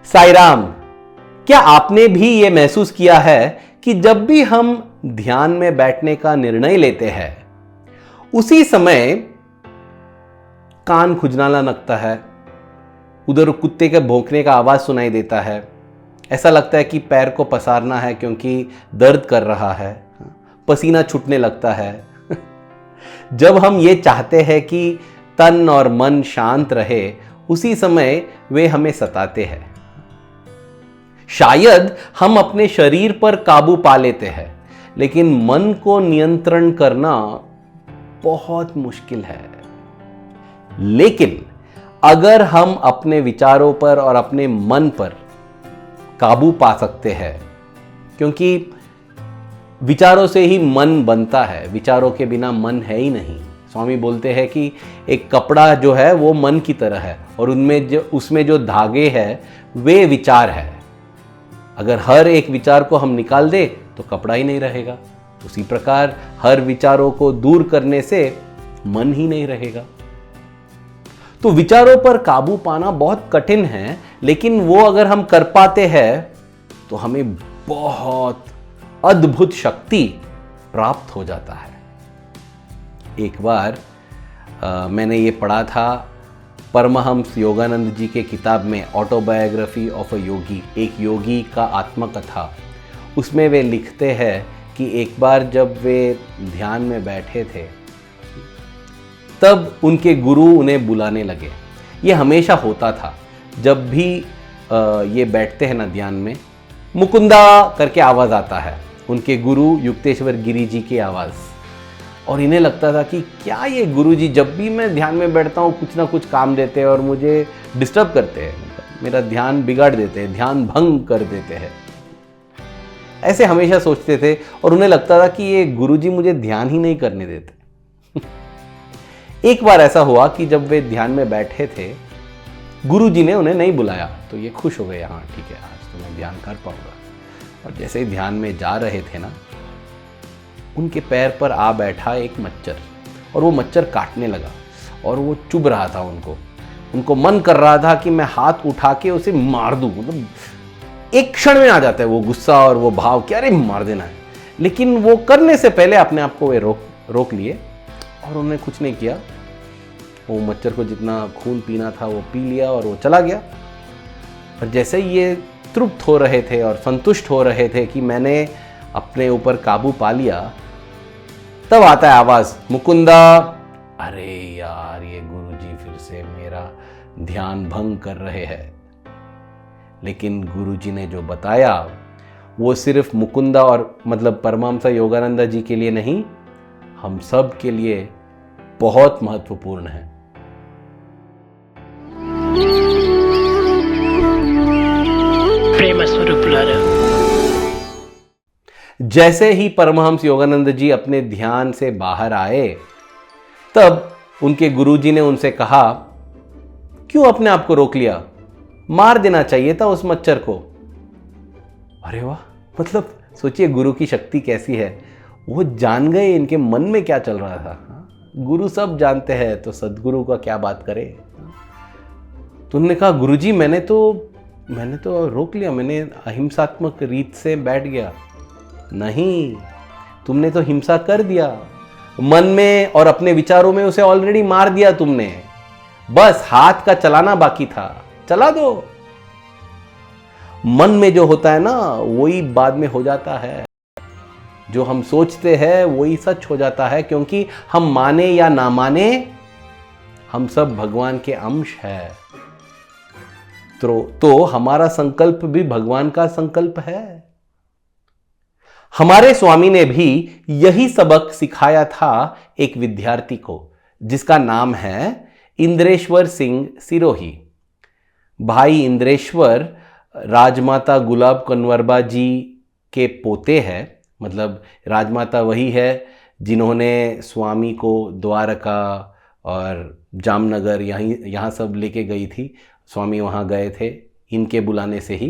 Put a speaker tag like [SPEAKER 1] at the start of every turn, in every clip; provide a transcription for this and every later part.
[SPEAKER 1] साईराम। क्या आपने भी यह महसूस किया है कि जब भी हम ध्यान में बैठने का निर्णय लेते हैं उसी समय कान खुजलाना लगता है, उधर कुत्ते के भौंकने का आवाज सुनाई देता है, ऐसा लगता है कि पैर को पसारना है क्योंकि दर्द कर रहा है, पसीना छूटने लगता है। जब हम ये चाहते हैं कि तन और मन शांत रहे उसी समय वे हमें सताते हैं। शायद हम अपने शरीर पर काबू पा लेते हैं, लेकिन मन को नियंत्रण करना बहुत मुश्किल है। लेकिन अगर हम अपने विचारों पर और अपने मन पर काबू पा सकते हैं, क्योंकि विचारों से ही मन बनता है, विचारों के बिना मन है ही नहीं। स्वामी बोलते हैं कि एक कपड़ा जो है वो मन की तरह है और उसमें जो धागे हैं वे विचार है। अगर हर एक विचार को हम निकाल दे तो कपड़ा ही नहीं रहेगा। उसी प्रकार हर विचारों को दूर करने से मन ही नहीं रहेगा। तो विचारों पर काबू पाना बहुत कठिन है, लेकिन वो अगर हम कर पाते हैं तो हमें बहुत अद्भुत शक्ति प्राप्त हो जाता है। एक बार मैंने ये पढ़ा था परमहंस योगानंद जी के किताब में ऑटोबायोग्राफी ऑफ अ योगी, एक योगी का आत्मकथा। उसमें वे लिखते हैं कि एक बार जब वे ध्यान में बैठे थे तब उनके गुरु उन्हें बुलाने लगे। ये हमेशा होता था, जब भी ये बैठते हैं ना ध्यान में, मुकुंदा करके आवाज़ आता है, उनके गुरु युक्तेश्वर गिरी जी की आवाज़। और इन्हें लगता था कि क्या ये गुरुजी जब भी मैं ध्यान में बैठता हूँ कुछ ना कुछ काम देते हैं और मुझे डिस्टर्ब करते हैं, मेरा ध्यान बिगाड़ देते हैं, ध्यान भंग कर देते हैं। ऐसे हमेशा सोचते थे और उन्हें लगता था कि ये गुरुजी मुझे ध्यान ही नहीं करने देते। एक बार ऐसा हुआ कि जब वे ध्यान में बैठे थे, गुरुजी ने उन्हें नहीं बुलाया, तो ये खुश हो गए, हाँ ठीक है आज तो मैं ध्यान कर पाऊंगा। और जैसे ही ध्यान में जा रहे थे ना, उनके पैर पर आ बैठा एक मच्छर और वो मच्छर काटने लगा और वो चुभ रहा था। उनको मन कर रहा था कि मैं हाथ उठा के उसे मार दूं। मतलब एक क्षण में आ जाता है वो गुस्सा और वो भाव कि अरे मार देना है, लेकिन वो करने से पहले अपने आप को वे रोक लिए और उन्होंने कुछ नहीं किया। वो मच्छर को जितना खून पीना था वो पी लिया और वो चला गया। और जैसे ही ये तृप्त हो रहे थे और संतुष्ट हो रहे थे कि मैंने अपने ऊपर काबू पा लिया, तब आता है आवाज, मुकुंदा। अरे यार, ये गुरुजी फिर से मेरा ध्यान भंग कर रहे हैं। लेकिन गुरुजी ने जो बताया वो सिर्फ मुकुंदा और मतलब परमहंस योगानंद जी के लिए नहीं, हम सब के लिए बहुत महत्वपूर्ण है।
[SPEAKER 2] प्रेम स्वरूप लारा।
[SPEAKER 1] जैसे ही परमहंस योगानंद जी अपने ध्यान से बाहर आए, तब उनके गुरुजी ने उनसे कहा, क्यों अपने आप को रोक लिया? मार देना चाहिए था उस मच्छर को। अरे वाह, मतलब सोचिए गुरु की शक्ति कैसी है। वो जान गए इनके मन में क्या चल रहा था। गुरु सब जानते हैं तो सदगुरु का क्या बात करे। तो उन्होंने कहा, गुरुजी मैंने तो रोक लिया, मैंने अहिंसात्मक रीत से बैठ गया। नहीं, तुमने तो हिंसा कर दिया मन में और अपने विचारों में, उसे ऑलरेडी मार दिया तुमने। बस हाथ का चलाना बाकी था, चला दो। मन में जो होता है ना वही बाद में हो जाता है। जो हम सोचते हैं वही सच हो जाता है, क्योंकि हम माने या ना माने, हम सब भगवान के अंश है। तो हमारा संकल्प भी भगवान का संकल्प है। हमारे स्वामी ने भी यही सबक सिखाया था एक विद्यार्थी को, जिसका नाम है इंद्रेश्वर सिंह सिरोही। भाई इंद्रेश्वर राजमाता गुलाब कनवरबा जी के पोते हैं। मतलब राजमाता वही है जिन्होंने स्वामी को द्वारका और जामनगर यहाँ सब लेके गई थी। स्वामी वहाँ गए थे इनके बुलाने से ही,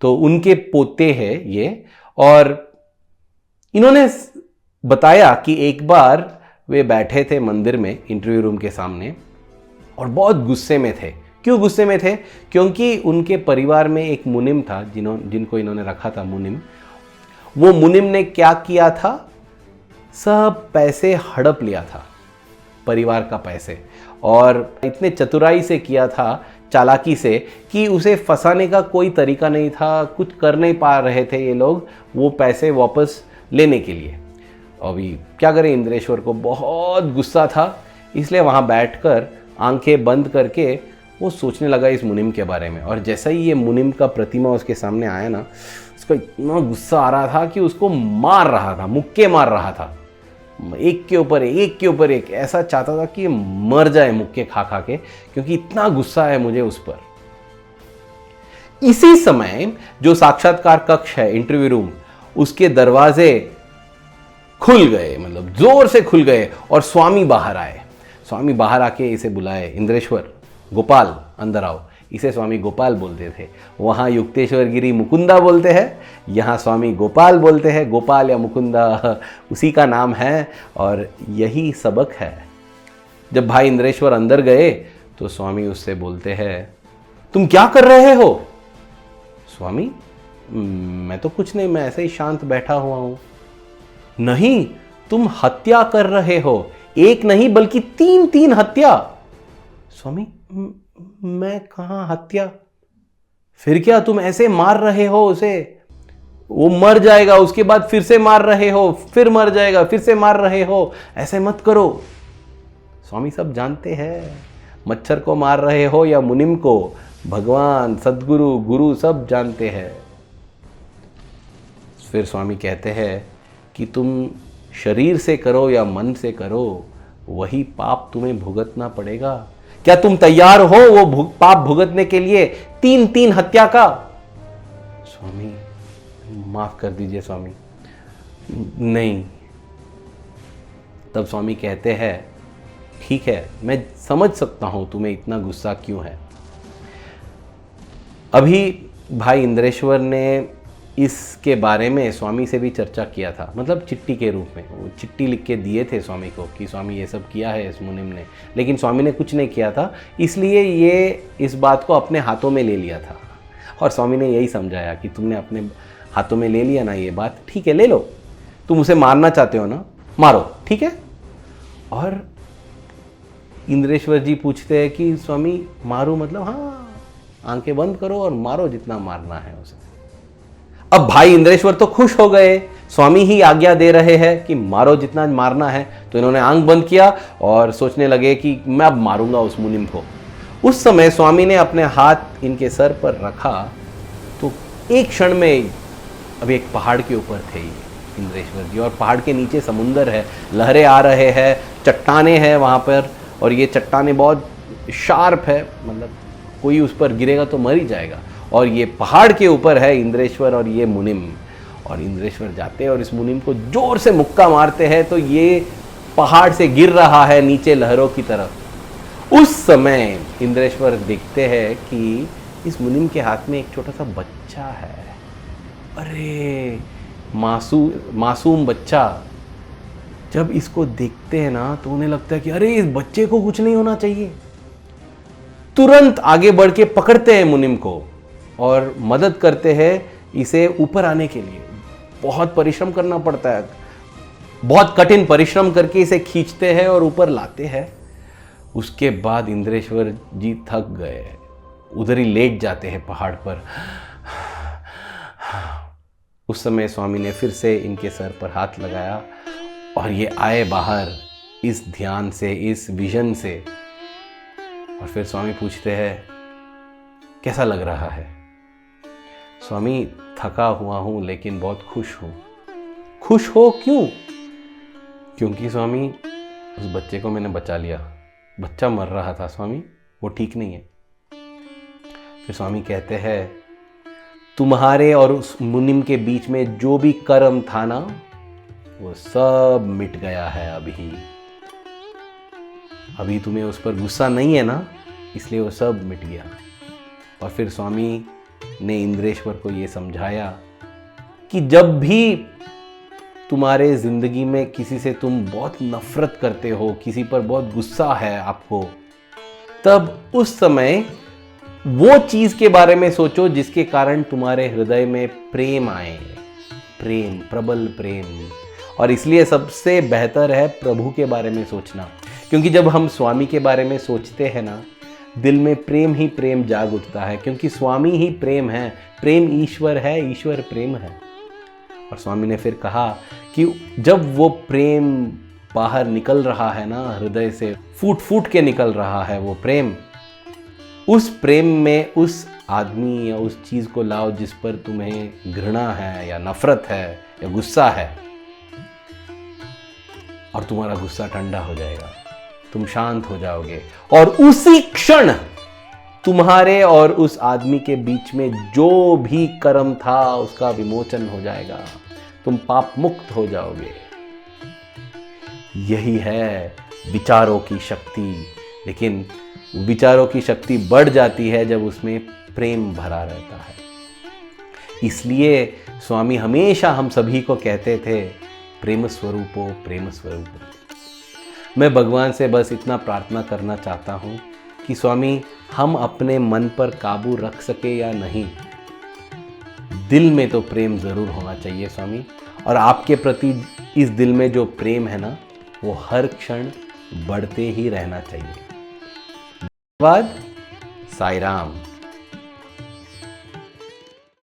[SPEAKER 1] तो उनके पोते हैं ये। और इन्होंने बताया कि एक बार वे बैठे थे मंदिर में इंटरव्यू रूम के सामने और बहुत गुस्से में थे क्यों गुस्से में थे? क्योंकि उनके परिवार में एक मुनिम था जिनको इन्होंने रखा था मुनिम। वो मुनिम ने क्या किया था? सब पैसे हड़प लिया था, परिवार का पैसे, और इतने चतुराई से किया था, चालाकी से, कि उसे फंसाने का कोई तरीका नहीं था। कुछ कर नहीं पा रहे थे ये लोग वो पैसे वापस लेने के लिए। अभी क्या करें, इंद्रेश्वर को बहुत गुस्सा था, इसलिए वहाँ बैठकर आंखें बंद करके वो सोचने लगा इस मुनिम के बारे में। और जैसा ही ये मुनिम का प्रतिमा उसके सामने आया ना, उसको इतना गुस्सा आ रहा था कि उसको मार रहा था, मुक्के मार रहा था, एक के ऊपर एक, ऐसा चाहता था कि ये मर जाए मुक्के खा खा के, क्योंकि इतना गुस्सा है मुझे उस पर। इसी समय जो साक्षात्कार कक्ष है, इंटरव्यू रूम, उसके दरवाजे खुल गए, मतलब जोर से खुल गए, और स्वामी बाहर आए। स्वामी बाहर आके इसे बुलाए, इंद्रेश्वर, गोपाल अंदर आओ। इसे स्वामी गोपाल बोलते थे, वहाँ युक्तेश्वर गिरी मुकुंदा बोलते हैं, यहाँ स्वामी गोपाल बोलते हैं। गोपाल या मुकुंदा उसी का नाम है, और यही सबक है। जब भाई इंद्रेश्वर अंदर गए तो स्वामी उससे बोलते हैं, तुम क्या कर रहे हो? स्वामी, मैं तो कुछ नहीं, मैं ऐसे ही शांत बैठा हुआ हूं। नहीं, तुम हत्या कर रहे हो, एक नहीं बल्कि 3 हत्या। स्वामी, मैं कहां हत्या? फिर क्या, तुम ऐसे मार रहे हो उसे, वो मर जाएगा, उसके बाद फिर से मार रहे हो, फिर मर जाएगा, फिर से मार रहे हो, ऐसे मत करो। स्वामी सब जानते हैं, मच्छर को मार रहे हो या मुनिम को, भगवान, सद्गुरु, गुरु सब जानते हैं। फिर स्वामी कहते हैं कि तुम शरीर से करो या मन से करो, वही पाप तुम्हें भुगतना पड़ेगा। क्या तुम तैयार हो वो पाप भुगतने के लिए, 3 हत्या का? स्वामी, माफ कर दीजिए स्वामी। नहीं। तब स्वामी कहते हैं, ठीक है, मैं समझ सकता हूं तुम्हें इतना गुस्सा क्यों है। अभी भाई इंद्रेश्वर ने इसके बारे में स्वामी से भी चर्चा किया था, मतलब चिट्ठी के रूप में। वो चिट्ठी लिख के दिए थे स्वामी को कि स्वामी ये सब किया है इस मुनिम ने, लेकिन स्वामी ने कुछ नहीं किया था, इसलिए ये इस बात को अपने हाथों में ले लिया था। और स्वामी ने यही समझाया कि तुमने अपने हाथों में ले लिया ना ये बात, ठीक है, ले लो। तुम उसे मारना चाहते हो ना, मारो, ठीक है। और इंद्रेश्वर जी पूछते हैं कि स्वामी मारो मतलब? हाँ, आंखें बंद करो और मारो जितना मारना है उसे। अब भाई इंद्रेश्वर तो खुश हो गए, स्वामी ही आज्ञा दे रहे हैं कि मारो जितना मारना है, तो इन्होंने आंख बंद किया और सोचने लगे कि मैं अब मारूंगा उस मुनिम को। उस समय स्वामी ने अपने हाथ इनके सर पर रखा, तो एक क्षण में, अभी एक पहाड़ के ऊपर थे इंद्रेश्वर जी, और पहाड़ के नीचे समुंदर है, लहरें आ रहे हैं, चट्टाने हैं वहाँ पर, और ये चट्टाने बहुत शार्प है, मतलब कोई उस पर गिरेगा तो मर ही जाएगा। और ये पहाड़ के ऊपर है इंद्रेश्वर और ये मुनिम, और इंद्रेश्वर जाते हैं और इस मुनिम को जोर से मुक्का मारते हैं, तो ये पहाड़ से गिर रहा है नीचे लहरों की तरफ। उस समय इंद्रेश्वर देखते हैं कि इस मुनिम के हाथ में एक छोटा सा बच्चा है। अरे, मासूम बच्चा। जब इसको देखते हैं ना तो उन्हें लगता है कि अरे, इस बच्चे को कुछ नहीं होना चाहिए। तुरंत आगे बढ़ के पकड़ते हैं मुनिम को और मदद करते हैं इसे ऊपर आने के लिए। बहुत परिश्रम करना पड़ता है, बहुत कठिन परिश्रम करके इसे खींचते हैं और ऊपर लाते हैं। उसके बाद इंद्रेश्वर जी थक गए, उधर ही लेट जाते हैं पहाड़ पर। उस समय स्वामी ने फिर से इनके सर पर हाथ लगाया और ये आए बाहर इस ध्यान से, इस विजन से। और फिर स्वामी पूछते हैं, कैसा लग रहा है? स्वामी, थका हुआ हूं लेकिन बहुत खुश हूं। खुश हो क्यों? क्योंकि स्वामी, उस बच्चे को मैंने बचा लिया। बच्चा मर रहा था स्वामी, वो ठीक नहीं है। फिर स्वामी कहते हैं, तुम्हारे और उस मुनिम के बीच में जो भी कर्म था ना, वो सब मिट गया है। अभी तुम्हें उस पर गुस्सा नहीं है ना, इसलिए वो सब मिट गया। और फिर स्वामी ने इंद्रेश्वर को ये समझाया कि जब भी तुम्हारे जिंदगी में किसी से तुम बहुत नफरत करते हो, किसी पर बहुत गुस्सा है आपको, तब उस समय वो चीज के बारे में सोचो जिसके कारण तुम्हारे हृदय में प्रेम आए, प्रेम, प्रबल प्रेम। और इसलिए सबसे बेहतर है प्रभु के बारे में सोचना, क्योंकि जब हम स्वामी के बारे में सोचते हैं ना, दिल में प्रेम ही प्रेम जाग उठता है, क्योंकि स्वामी ही प्रेम है, प्रेम ईश्वर है, ईश्वर प्रेम है। और स्वामी ने फिर कहा कि जब वो प्रेम बाहर निकल रहा है ना, हृदय से फूट फूट के निकल रहा है वो प्रेम, उस प्रेम में उस आदमी या उस चीज को लाओ जिस पर तुम्हें घृणा है या नफरत है या गुस्सा है, और तुम्हारा गुस्सा ठंडा हो जाएगा, तुम शांत हो जाओगे, और उसी क्षण तुम्हारे और उस आदमी के बीच में जो भी कर्म था उसका विमोचन हो जाएगा, तुम पाप मुक्त हो जाओगे। यही है विचारों की शक्ति। लेकिन विचारों की शक्ति बढ़ जाती है जब उसमें प्रेम भरा रहता है। इसलिए स्वामी हमेशा हम सभी को कहते थे, प्रेम स्वरूपो, प्रेम स्वरूपो। मैं भगवान से बस इतना प्रार्थना करना चाहता हूँ कि स्वामी हम अपने मन पर काबू रख सके या नहीं, दिल में तो प्रेम जरूर होना चाहिए स्वामी, और आपके प्रति इस दिल में जो प्रेम है ना, वो हर क्षण बढ़ते ही रहना चाहिए। धन्यवाद। साई राम।